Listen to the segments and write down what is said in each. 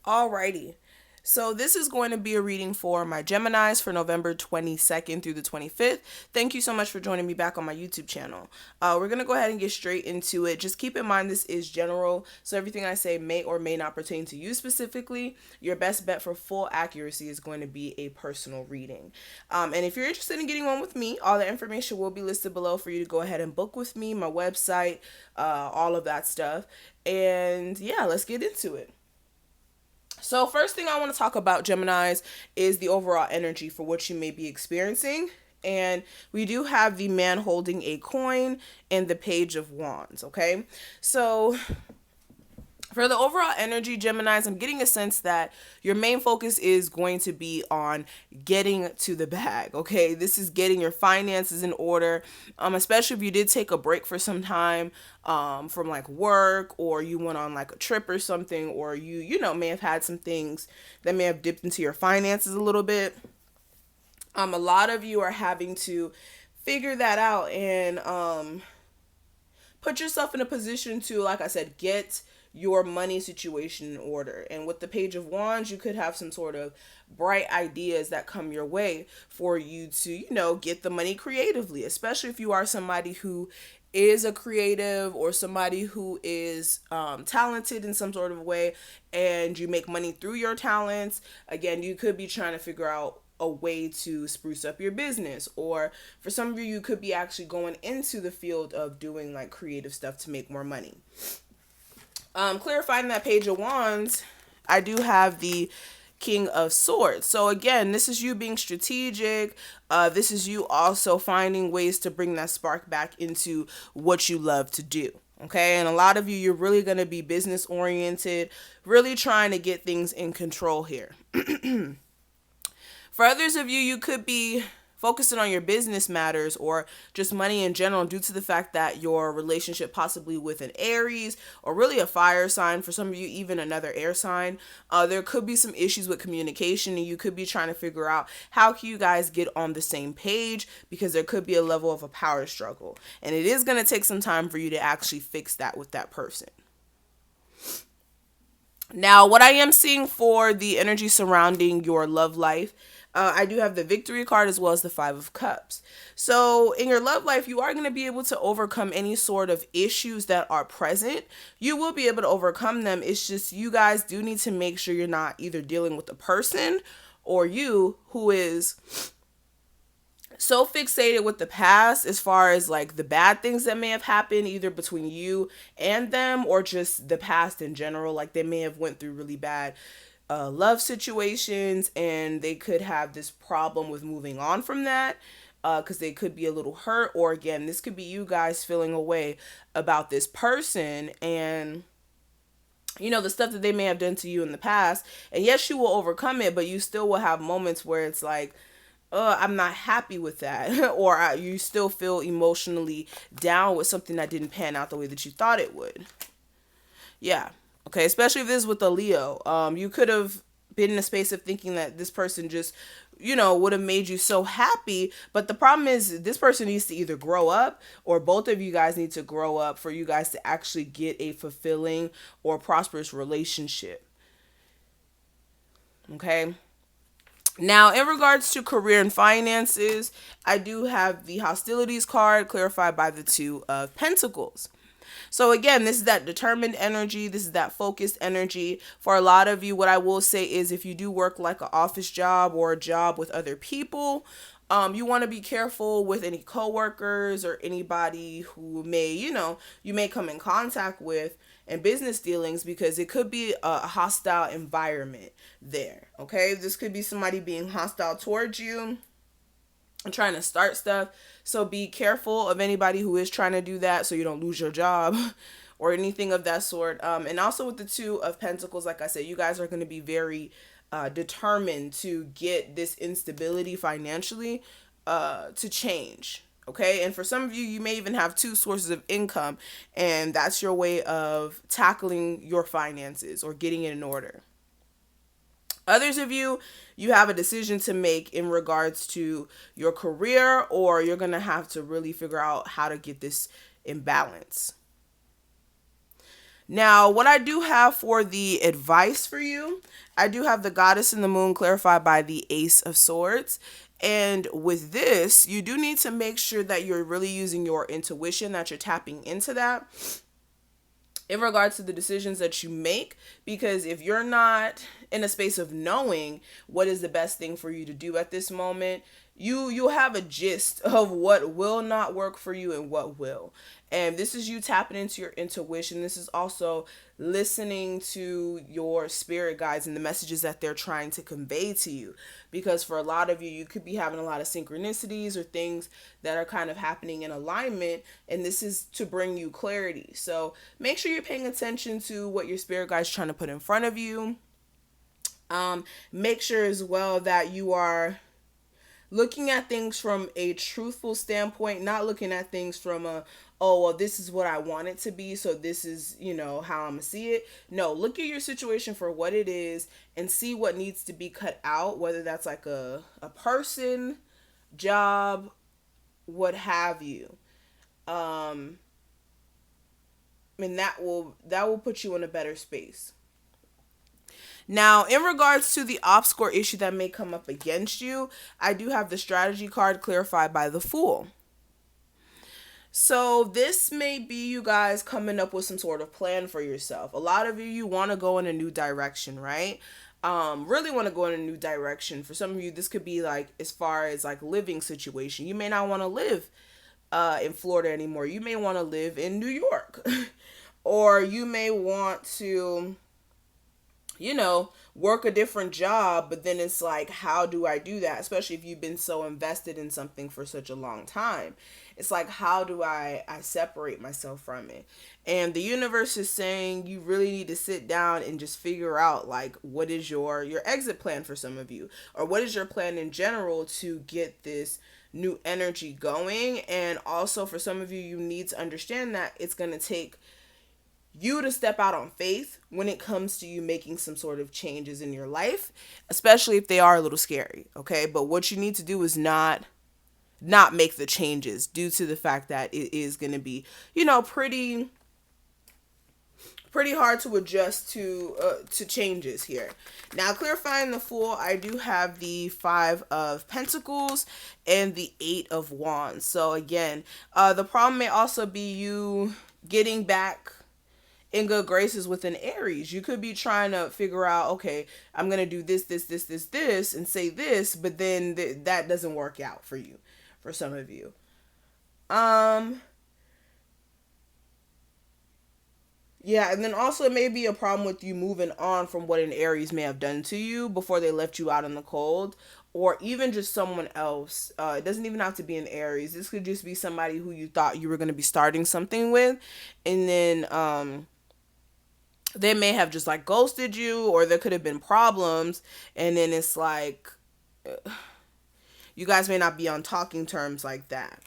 Alrighty. So this is going to be a reading for my Geminis for November 22nd through the 25th. Thank you so much for joining me back on my YouTube channel. We're going to go ahead and get straight into it. Just keep in mind this is general, so everything I say may or may not pertain to you specifically. Your best bet for full accuracy is going to be a personal reading. And if you're interested in getting one with me, all the information will be listed below for you to go ahead and book with me, my website, all of that stuff. And yeah, let's get into it. So, first thing I want to talk about, Geminis, is the overall energy for what you may be experiencing. And we do have the man holding a coin and the page of wands, okay? So, for the overall energy, Geminis, I'm getting a sense that your main focus is going to be on getting to the bag, okay? This is getting your finances in order, especially if you did take a break for some time from like work, or you went on like a trip or something, or you may have had some things that may have dipped into your finances a little bit. A lot of you are having to figure that out and put yourself in a position to, like I said, get your money situation in order. And with the page of wands, you could have some sort of bright ideas that come your way for you to, get the money creatively, especially if you are somebody who is a creative or somebody who is talented in some sort of way, and you make money through your talents. Again, you could be trying to figure out a way to spruce up your business, or for some of you, you could be actually going into the field of doing like creative stuff to make more money. Clarifying that page of wands, I do have the King of Swords. So again, this is you being strategic. This is you also finding ways to bring that spark back into what you love to do. Okay, and a lot of you, you're really going to be business oriented, really trying to get things in control here. For others of you, you could be focusing on your business matters or just money in general due to the fact that your relationship possibly with an Aries or really a fire sign, for some of you even another air sign, there could be some issues with communication, and you could be trying to figure out how can you guys get on the same page, because there could be a level of a power struggle, and it is going to take some time for you to actually fix that with that person. Now, what I am seeing for the energy surrounding your love life, I do have the victory card as well as the Five of Cups. So in your love life, you are going to be able to overcome any sort of issues that are present. You will be able to overcome them. It's just you guys do need to make sure you're not either dealing with the person or you who is so fixated with the past, as far as like the bad things that may have happened either between you and them, or just the past in general. Like they may have went through really bad love situations, and they could have this problem with moving on from that, because they could be a little hurt, or again, this could be you guys feeling a way about this person and the stuff that they may have done to you in the past. And yes, you will overcome it, but you still will have moments where it's like, I'm not happy with that, or you still feel emotionally down with something that didn't pan out the way that you thought it would. Yeah. Okay. Especially if this is with a Leo. You could have been in a space of thinking that this person just, would have made you so happy. But the problem is this person needs to either grow up, or both of you guys need to grow up for you guys to actually get a fulfilling or prosperous relationship. Okay. Now, in regards to career and finances, I do have the hostilities card clarified by the Two of Pentacles. So again, this is that determined energy. This is that focused energy. For a lot of you, what I will say is if you do work like an office job or a job with other people, you want to be careful with any coworkers or anybody who may, you may come in contact with in business dealings, because it could be a hostile environment there. Okay, this could be somebody being hostile towards you and trying to start stuff. So be careful of anybody who is trying to do that, so you don't lose your job or anything of that sort. And also with the Two of Pentacles, like I said, you guys are going to be very determined to get this instability financially to change. Okay. And for some of you, you may even have two sources of income, and that's your way of tackling your finances or getting it in order. Others of you, you have a decision to make in regards to your career, or you're going to have to really figure out how to get this in balance. Now, what I do have for the advice for you, I do have the Goddess and the Moon clarified by the Ace of Swords. And with this, you do need to make sure that you're really using your intuition, that you're tapping into that in regards to the decisions that you make, because if you're not in a space of knowing what is the best thing for you to do at this moment, you'll have a gist of what will not work for you and what will. And this is you tapping into your intuition. This is also listening to your spirit guides and the messages that they're trying to convey to you, because for a lot of you, you could be having a lot of synchronicities or things that are kind of happening in alignment, and this is to bring you clarity. So make sure you're paying attention to what your spirit guides trying to put in front of you. Make sure as well that you are looking at things from a truthful standpoint, not looking at things from a, oh, well, this is what I want it to be, so this is, how I'm gonna see it. No, look at your situation for what it is and see what needs to be cut out, whether that's like a person, job, what have you. And that will put you in a better space. Now, in regards to the obscure issue that may come up against you, I do have the strategy card clarified by the Fool. So this may be you guys coming up with some sort of plan for yourself. A lot of you want to go in a new direction, right? Really want to go in a new direction. For some of you, this could be like as far as like living situation. You may not want to live in Florida anymore. You may want to live in New York. Or you may want to work a different job, but then it's like, how do I do that? Especially if you've been so invested in something for such a long time. It's like, how do I separate myself from it? And the universe is saying you really need to sit down and just figure out like, what is your exit plan for some of you, or what is your plan in general to get this new energy going. And also for some of you, you need to understand that it's going to take you to step out on faith when it comes to you making some sort of changes in your life, especially if they are a little scary, okay? But what you need to do is not make the changes due to the fact that it is going to be, pretty hard to adjust to changes here. Now, clarifying the Fool, I do have the 5 of Pentacles and the 8 of Wands. So again, the problem may also be you getting back in good graces with an Aries. You could be trying to figure out, okay, I'm going to do this, and say this, but then that doesn't work out for you, for some of you. Yeah, and then also it may be a problem with you moving on from what an Aries may have done to you before they left you out in the cold, or even just someone else. It doesn't even have to be an Aries. This could just be somebody who you thought you were going to be starting something with, and then they may have just like ghosted you, or there could have been problems, and then it's like you guys may not be on talking terms like that.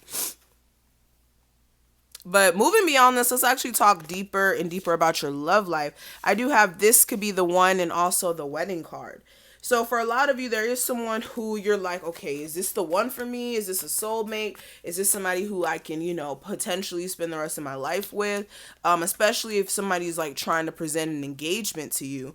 But moving beyond this, let's actually talk deeper and deeper about your love life. I do have this could be the one, and also the wedding card. So for a lot of you, there is someone who you're like, okay, is this the one for me? Is this a soulmate? Is this somebody who I can, potentially spend the rest of my life with? Especially if somebody's like trying to present an engagement to you.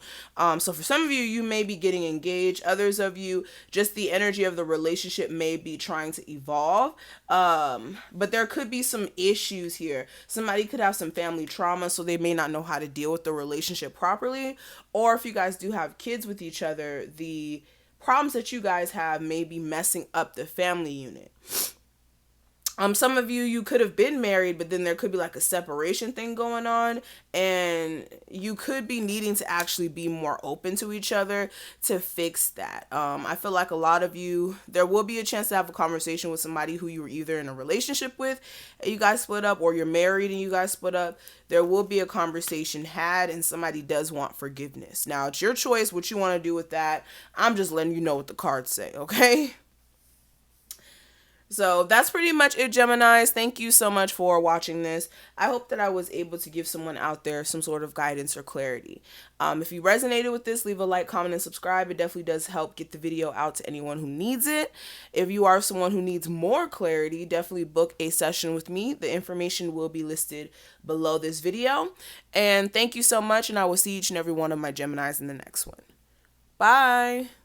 So for some of you, you may be getting engaged. Others of you, just the energy of the relationship may be trying to evolve. But there could be some issues here. Somebody could have some family trauma, so they may not know how to deal with the relationship properly. Or if you guys do have kids with each other, the problems that you guys have may be messing up the family unit. Some of you could have been married, but then there could be like a separation thing going on, and you could be needing to actually be more open to each other to fix that. I feel like a lot of you, there will be a chance to have a conversation with somebody who you were either in a relationship with and you guys split up, or you're married and you guys split up. There will be a conversation had, and somebody does want forgiveness. Now, it's your choice what you want to do with that. I'm just letting you know what the cards say, okay? So that's pretty much it, Geminis. Thank you so much for watching this. I hope that I was able to give someone out there some sort of guidance or clarity. If you resonated with this, leave a like, comment, and subscribe. It definitely does help get the video out to anyone who needs it. If you are someone who needs more clarity, definitely book a session with me. The information will be listed below this video. And thank you so much, and I will see each and every one of my Geminis in the next one. Bye.